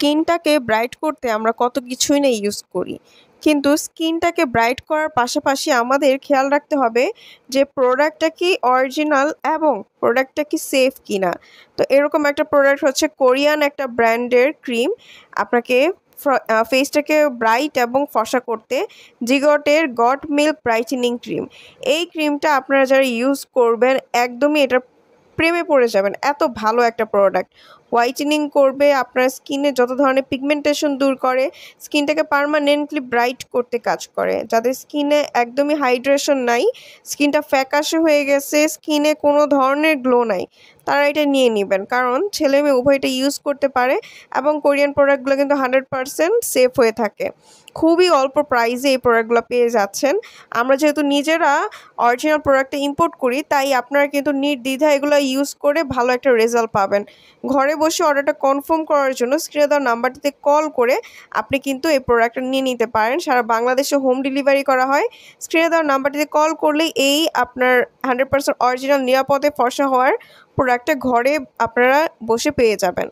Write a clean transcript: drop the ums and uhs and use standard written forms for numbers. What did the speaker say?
স্কিনটাকে ব্রাইট করতে আমরা কত কিছুই না ইউজ করি, কিন্তু স্কিনটাকে ব্রাইট করার পাশাপাশি আমাদের খেয়াল রাখতে হবে যে প্রোডাক্টটা কি অরিজিনাল এবং প্রোডাক্টটা কি সেফ কিনা। তো এরকম একটা প্রোডাক্ট হচ্ছে কোরিয়ান একটা ব্র্যান্ডের ক্রিম। আপনাকে ফেসটাকে ব্রাইট এবং ফর্সা করতে জিগটের গট মিল্ক ব্রাইটেনিং ক্রিম, এই ক্রিমটা আপনারা যারা ইউজ করবেন একদমই এটা প্রেমে পড়ে যাবেন। এত ভালো একটা প্রোডাক্ট, হোয়াইটেনিং করবে, আপনার স্কিনে যত ধরনের পিগমেন্টেশন দূর করে, স্কিনটাকে পার্মানেন্টলি ব্রাইট করতে কাজ করে। যাদের স্কিনে একদমই হাইড্রেশন নাই, স্কিনটা ফ্যাকাশে হয়ে গেছে, স্কিনে কোনো ধরনের গ্লো নাই, তারা এটা নিয়ে নেবেন, কারণ ছেলে মেয়ে উভয়টা ইউজ করতে পারে এবং কোরিয়ান প্রোডাক্টগুলো কিন্তু 100% সেফ হয়ে থাকে। খুবই অল্প প্রাইসে এই প্রোডাক্টগুলো পেয়ে যাচ্ছেন। আমরা যেহেতু নিজেরা অরিজিনাল প্রোডাক্টটা ইম্পোর্ট করি, তাই আপনারা কিন্তু নির্দ্বিধায় এগুলো ইউজ করে ভালো একটা রেজাল্ট পাবেন। ঘরে বসে অর্ডারটা কনফার্ম করার জন্য স্ক্রিনে দেওয়া নাম্বারটিতে কল করে আপনি কিন্তু এই প্রোডাক্টটা নিয়ে নিতে পারেন। সারা বাংলাদেশে হোম ডেলিভারি করা হয়। স্ক্রিনে দেওয়া নাম্বারটিতে কল করলেই এই আপনার 100% অরিজিনাল নিরাপদে ফর্সা হওয়ার প্রোডাক্টটা ঘরে আপনারা বসে পেয়ে যাবেন।